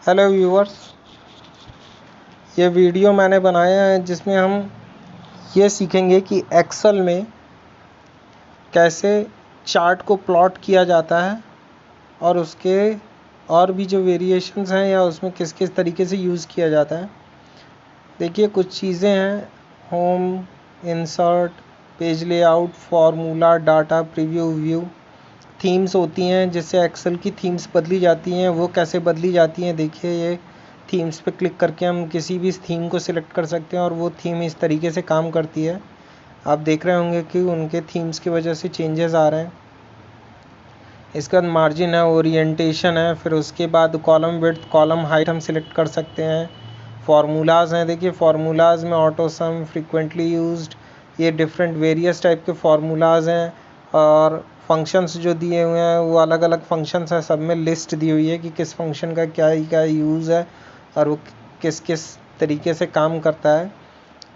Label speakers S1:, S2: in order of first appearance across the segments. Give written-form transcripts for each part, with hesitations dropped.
S1: Hello viewers, ये video मैंने बनाया है जिसमें हम ये सीखेंगे कि एक्सेल में कैसे चार्ट को प्लॉट किया जाता है और उसके और भी जो वेरिएशंस हैं या उसमें किस किस तरीके से यूज़ किया जाता है। देखिए कुछ चीज़ें हैं, home, insert, page layout, formula, data, preview, view. Themes होती हैं जिससे एक्सेल की थीम्स बदली जाती हैं। वो कैसे बदली जाती हैं, देखिए ये थीम्स पे क्लिक करके हम किसी भी थीम को सिलेक्ट कर सकते हैं और वो थीम इस तरीके से काम करती है। आप देख रहे होंगे कि उनके थीम्स की वजह से चेंजेस आ रहे हैं। इसके बाद मार्जिन है, ओरिएंटेशन है, फिर उसके बाद कॉलम विड्थ, कॉलम हाइट हम सिलेक्ट कर सकते हैं। फार्मूलाज हैं, देखिए फार्मूलाज में ऑटो सम, फ्रीक्वेंटली यूज्ड, ये डिफरेंट वेरियस टाइप के फार्मूलाज हैं। और फंक्शंस जो दिए हुए हैं वो अलग अलग फंक्शंस हैं, सब में लिस्ट दी हुई है कि किस फंक्शन का क्या क्या यूज़ है और वो किस किस तरीके से काम करता है।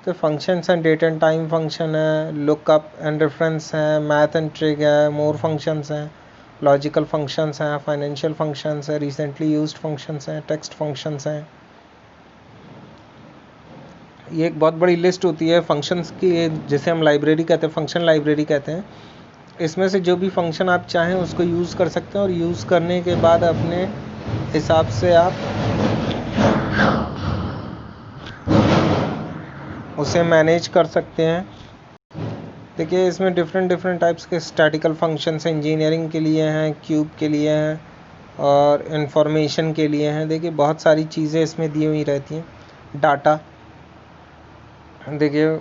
S1: तो फंक्शंस हैं, डेट एंड टाइम फंक्शन है, लुकअप एंड रेफरेंस है, मैथ एंड ट्रिक है, मोर फंक्शंस हैं, लॉजिकल फंक्शंस हैं, फाइनेंशियल फंक्शंस हैं, रिसेंटली यूज्ड फंक्शंस हैं, टेक्स्ट फंक्शंस हैं। ये एक बहुत बड़ी लिस्ट होती है फंक्शंस की, जिसे हम लाइब्रेरी कहते हैं, फंक्शन लाइब्रेरी कहते हैं। इसमें से जो भी फंक्शन आप चाहें उसको यूज़ कर सकते हैं और यूज़ करने के बाद अपने हिसाब से आप उसे मैनेज कर सकते हैं। देखिए इसमें डिफरेंट टाइप्स के स्टैटिकल फंक्शंस इंजीनियरिंग के लिए हैं, क्यूब के लिए हैं और इंफॉर्मेशन के लिए हैं। देखिए बहुत सारी चीज़ें इसमें दी हुई रहती हैं। डाटा, देखिए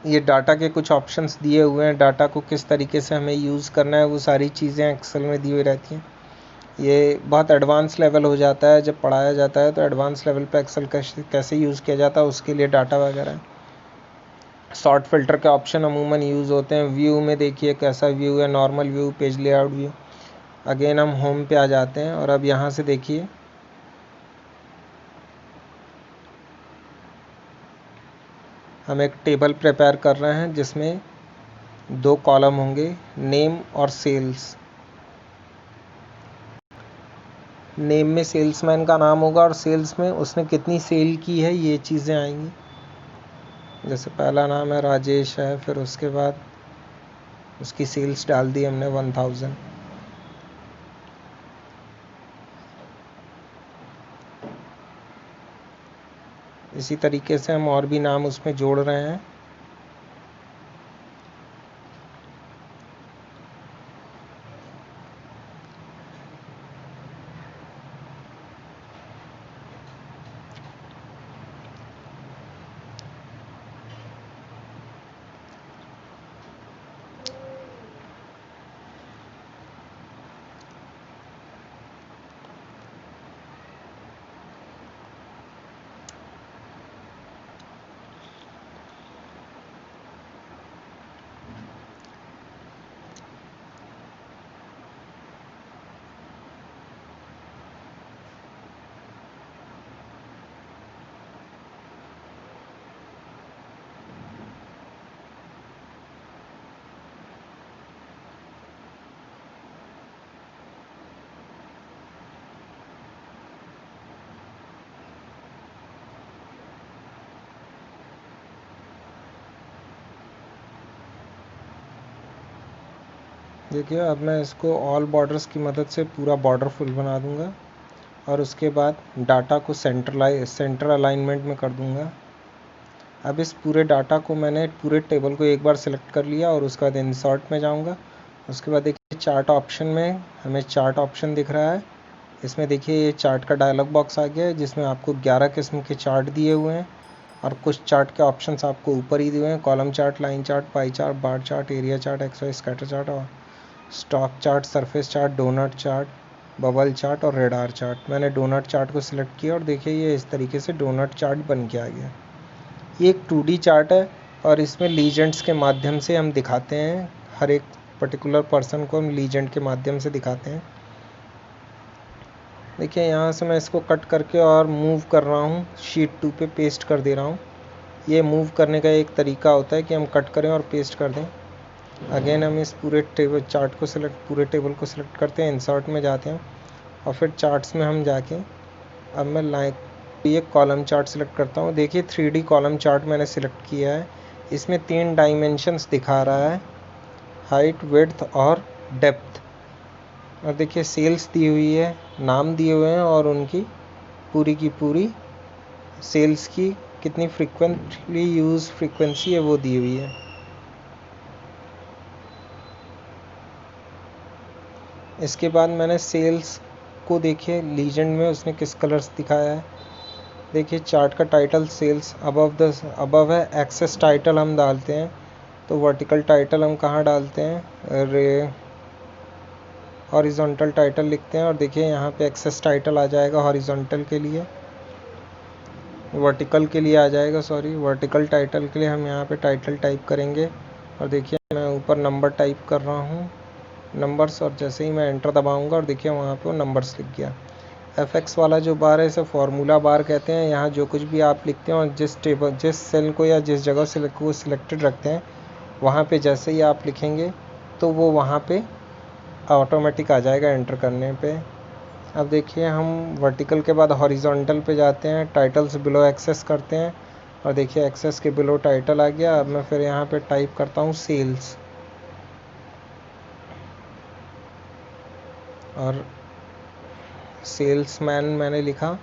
S1: ये डाटा के कुछ ऑप्शंस दिए हुए हैं, डाटा को किस तरीके से हमें यूज़ करना है वो सारी चीज़ें एक्सेल में दी हुई रहती हैं। ये बहुत एडवांस लेवल हो जाता है जब पढ़ाया जाता है, तो एडवांस लेवल पे एक्सेल कैसे यूज़ किया जाता है उसके लिए डाटा वगैरह। सॉर्ट फिल्टर के ऑप्शन अमूमन यूज़ होते हैं। व्यू में देखिए कैसा व्यू है, normal view, page layout view. Again हम होम पे आ जाते हैं और अब यहाँ से देखिए हम एक टेबल प्रिपेयर कर रहे हैं जिसमें 2 कॉलम होंगे, नेम और सेल्स। नेम में सेल्समैन का नाम होगा और सेल्स में उसने कितनी सेल की है ये चीज़ें आएंगी। जैसे पहला नाम है राजेश है, फिर उसके बाद उसकी सेल्स डाल दी हमने 1000। इसी तरीके से हम और भी नाम उसमें जोड़ रहे हैं। देखिए अब मैं इसको ऑल बॉर्डर्स की मदद से पूरा बॉर्डर फुल बना दूंगा और उसके बाद डाटा को सेंटर अलाइनमेंट में कर दूंगा। अब इस पूरे डाटा को मैंने पूरे टेबल को एक बार सेलेक्ट कर लिया और उसके बाद इंसर्ट में जाऊंगा। उसके बाद देखिए चार्ट ऑप्शन में हमें चार्ट ऑप्शन दिख रहा है। इसमें देखिए ये चार्ट का डायलॉग बॉक्स आ गया है जिसमें आपको 11 किस्म के चार्ट दिए हुए हैं और कुछ चार्ट के ऑप्शंस आपको ऊपर ही दिए हुए हैं। Column chart, line chart, pie chart, bar chart, area chart, XY scatter chart और stock chart, surface chart, doughnut chart, bubble chart और रेडार चार्ट। मैंने डोनट चार्ट को सिलेक्ट किया और देखिए ये इस तरीके से डोनट चार्ट बन के आ गया। ये एक 2D चार्ट है और इसमें लीजेंड्स के माध्यम से हम दिखाते हैं, हर एक पर्टिकुलर पर्सन को हम लीजेंड के माध्यम से दिखाते हैं। देखिए यहाँ से मैं इसको कट करके और मूव कर रहा हूँ, शीट 2 पे पेस्ट कर दे रहा हूँ। ये मूव करने का एक तरीका होता है कि हम कट करें और पेस्ट कर दें। अगेन हम इस पूरे टेबल को सिलेक्ट करते हैं, इंसर्ट में जाते हैं और फिर चार्ट्स में हम जाके अब मैं लाइन ये कॉलम चार्ट सिलेक्ट करता हूँ। देखिए 3D कॉलम चार्ट मैंने सिलेक्ट किया है। इसमें 3 डायमेंशंस दिखा रहा है, हाइट, विड्थ और डेप्थ। और देखिए सेल्स दी हुई है, नाम दिए हुए हैं और उनकी पूरी की पूरी सेल्स की कितनी फ्रीक्वेंटली यूज फ्रीक्वेंसी है वो दी हुई है। इसके बाद मैंने सेल्स को देखिए लीजेंड में उसने किस कलर्स दिखाया है। देखिए चार्ट का टाइटल सेल्स अबव है, एक्सेस टाइटल हम डालते हैं तो वर्टिकल टाइटल हम कहाँ डालते हैं, हॉरिजॉन्टल टाइटल लिखते हैं। और देखिए यहाँ पे एक्सेस टाइटल आ जाएगा हॉरिजॉन्टल के लिए, वर्टिकल के लिए आ जाएगा, सॉरी वर्टिकल टाइटल के लिए हम यहाँ पे टाइटल टाइप करेंगे। और देखिए मैं ऊपर नंबर टाइप कर रहा हूँ, नंबर्स, और जैसे ही मैं एंटर दबाऊंगा और देखिए वहाँ पे वो नंबर्स लिख गया। FX वाला जो बार है इसे फॉर्मूला बार कहते हैं। यहाँ जो कुछ भी आप लिखते हैं और जिस सेल को या जिस जगह से को सिलेक्टेड रखते हैं वहाँ पे जैसे ही आप लिखेंगे तो वो वहाँ पे ऑटोमेटिक आ जाएगा एंटर करने पे। अब देखिए हम वर्टिकल के बाद हॉरिजॉन्टल पे जाते हैं, टाइटल्स बिलो एक्सेस करते हैं और देखिए एक्सेस के बिलो टाइटल आ गया। अब मैं फिर यहाँ पे टाइप करता हूँ सेल्स और सेल्समैन मैंने लिखा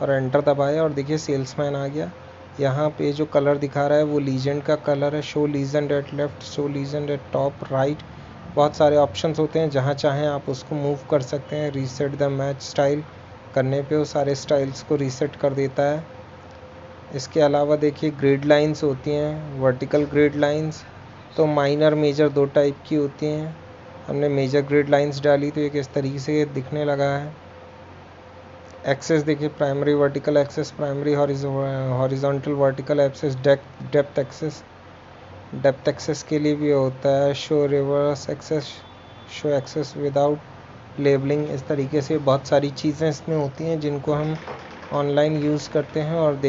S1: और एंटर दबाया और देखिए सेल्समैन आ गया। यहाँ पे जो कलर दिखा रहा है वो लीजेंड का कलर है, show legend at left, show legend at top, right. बहुत सारे ऑप्शंस होते हैं, जहाँ चाहें आप उसको मूव कर सकते हैं। रीसेट द मैच स्टाइल करने पे वो सारे स्टाइल्स को रीसेट कर देता है। इसके अलावा देखिए ग्रिड लाइंस होती हैं, वर्टिकल ग्रिड लाइंस तो माइनर मेजर 2 टाइप की होती हैं। हमने मेजर ग्रिड लाइंस डाली तो ये किस तरीके से दिखने लगा है। एक्सेस देखिए primary vertical axes, primary horizontal vertical axes, depth axes, depth axes के लिए भी होता है। Show reverse axes, show axes without labelling. इस तरीके से बहुत सारी चीज़ें इसमें होती हैं जिनको हम ऑनलाइन यूज़ करते हैं और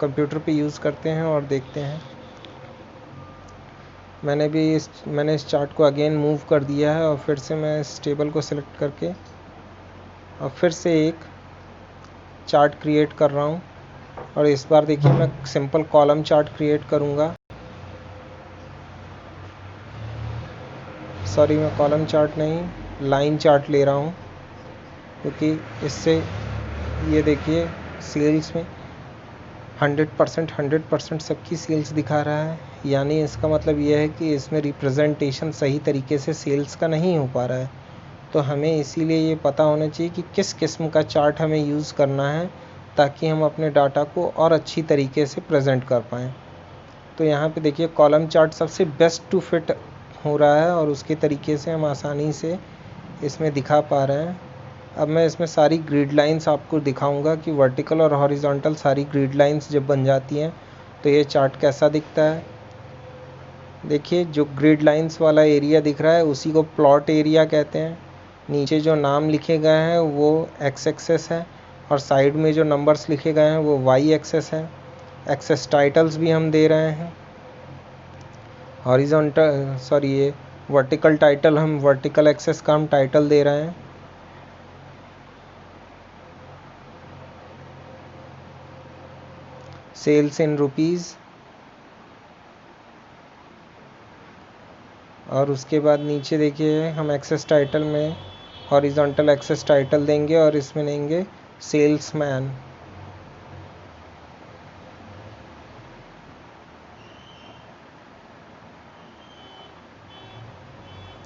S1: कंप्यूटर पे यूज़ करते हैं और देखते हैं। मैंने इस चार्ट को अगेन मूव कर दिया है और फिर से मैं इस टेबल को सिलेक्ट करके और फिर से एक चार्ट क्रिएट कर रहा हूँ। और इस बार देखिए मैं सिंपल कॉलम चार्ट क्रिएट करूँगा, सॉरी मैं कॉलम चार्ट नहीं लाइन चार्ट ले रहा हूँ, क्योंकि इससे ये देखिए सेल्स में 100% सबकी सेल्स दिखा रहा है। यानी इसका मतलब यह है कि इसमें रिप्रेजेंटेशन सही तरीके से सेल्स का नहीं हो पा रहा है। तो हमें इसीलिए ये पता होना चाहिए कि किस किस्म का चार्ट हमें यूज़ करना है ताकि हम अपने डाटा को और अच्छी तरीके से प्रेजेंट कर पाएँ। तो यहाँ पे देखिए कॉलम चार्ट सबसे बेस्ट टू फिट हो रहा है और उसके तरीके से हम आसानी से इसमें दिखा पा रहे हैं। अब मैं इसमें सारी ग्रिड लाइंस आपको दिखाऊंगा कि वर्टिकल और हॉरिजॉन्टल सारी ग्रिड लाइंस जब बन जाती हैं तो ये चार्ट कैसा दिखता है। देखिए जो ग्रिड लाइंस वाला एरिया दिख रहा है उसी को प्लॉट एरिया कहते हैं। नीचे जो नाम लिखे गए हैं वो एक्स एक्सेस है और साइड में जो नंबर्स लिखे गए हैं वो वाई एक्सेस है। एक्सेस टाइटल्स भी हम दे रहे हैं। ये वर्टिकल टाइटल, हम वर्टिकल एक्सेस का हम टाइटल दे रहे हैं। Sales in rupees. और उसके बाद नीचे देखिए हम एक्सेस टाइटल में हॉरिजॉन्टल एक्सेस टाइटल देंगे और इसमें देंगे सेल्समैन।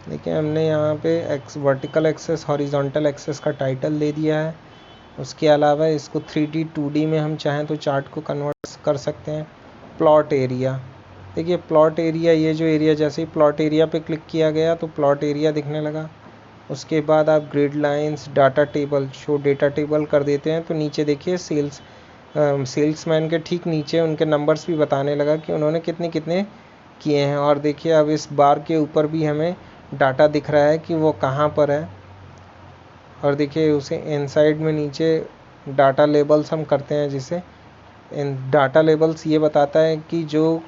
S1: देखिए हमने यहाँ पे वर्टिकल एक्सेस हॉरिजॉन्टल एक्सेस का टाइटल दे दिया है। उसके अलावा इसको 3D 2D में हम चाहें तो चार्ट को कन्वर्ट कर सकते हैं। प्लॉट एरिया, देखिए प्लॉट एरिया, ये जो एरिया जैसे ही प्लॉट एरिया पे क्लिक किया गया तो प्लॉट एरिया दिखने लगा। उसके बाद आप grid lines, data table, show data table कर देते हैं तो नीचे देखिए सेल्समैन के ठीक नीचे उनके नंबर्स भी बताने लगा कि उन्होंने कितने कितने किए हैं। और देखिए अब इस बार के ऊपर भी हमें डाटा दिख रहा है कि वो कहाँ पर है। और देखिए उसे इनसाइड में नीचे डाटा लेबल्स हम करते हैं, जिसे इन डाटा लेबल्स ये बताता है कि जो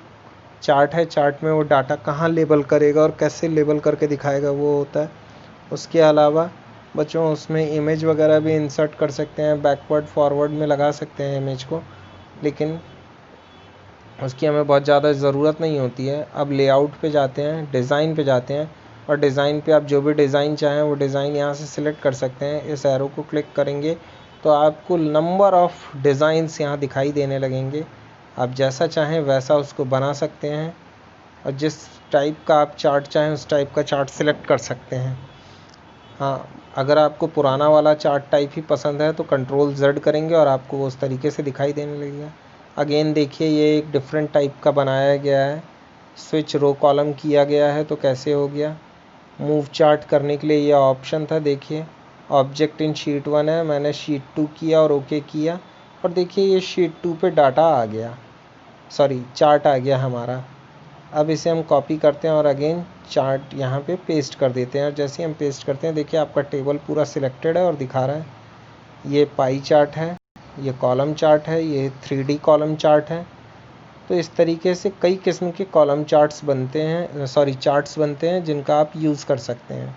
S1: चार्ट है चार्ट में वो डाटा कहाँ लेबल करेगा और कैसे लेबल करके दिखाएगा वो होता है। उसके अलावा बच्चों उसमें इमेज वगैरह भी इंसर्ट कर सकते हैं, बैकवर्ड फॉरवर्ड में लगा सकते हैं इमेज को, लेकिन उसकी हमें बहुत ज़्यादा ज़रूरत नहीं होती है। अब लेआउट पे जाते हैं, डिज़ाइन पे जाते हैं, और डिज़ाइन पे आप जो भी डिज़ाइन चाहें वो डिज़ाइन यहाँ से सिलेक्ट कर सकते हैं। इस एरो को क्लिक करेंगे तो आपको नंबर ऑफ़ डिज़ाइंस यहाँ दिखाई देने लगेंगे। आप जैसा चाहें वैसा उसको बना सकते हैं, और जिस टाइप का आप चार्ट चाहें उस टाइप का चार्ट सिलेक्ट कर सकते हैं। हाँ, अगर आपको पुराना वाला चार्ट टाइप ही पसंद है तो Ctrl Z करेंगे और आपको वो उस तरीके से दिखाई देने लगेगा। अगेन देखिए ये एक डिफरेंट टाइप का बनाया गया है, स्विच रो कॉलम किया गया है तो कैसे हो गया। मूव चार्ट करने के लिए ये ऑप्शन था, देखिए ऑब्जेक्ट इन शीट 1 है, मैंने शीट 2 किया और ओके किया, और देखिए ये शीट 2 पे डाटा आ गया, सॉरी चार्ट आ गया हमारा। अब इसे हम कॉपी करते हैं और अगेन चार्ट यहाँ पे पेस्ट कर देते हैं, और जैसे ही हम पेस्ट करते हैं देखिए आपका टेबल पूरा सिलेक्टेड है और दिखा रहा है। ये पाई चार्ट है, ये कॉलम चार्ट है, ये 3D कॉलम चार्ट है। तो इस तरीके से कई किस्म के कॉलम चार्ट्स बनते हैं, सॉरी चार्ट्स बनते हैं जिनका आप यूज़ कर सकते हैं।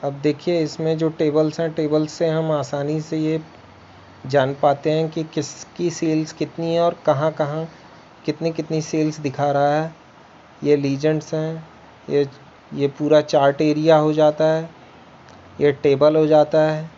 S1: अब देखिए इसमें जो टेबल्स हैं, टेबल्स से हम आसानी से ये जान पाते हैं कि किसकी सेल्स कितनी है और कहाँ कहाँ कितनी कितनी सेल्स दिखा रहा है। ये लीजेंड्स हैं, ये पूरा चार्ट एरिया हो जाता है, ये टेबल हो जाता है,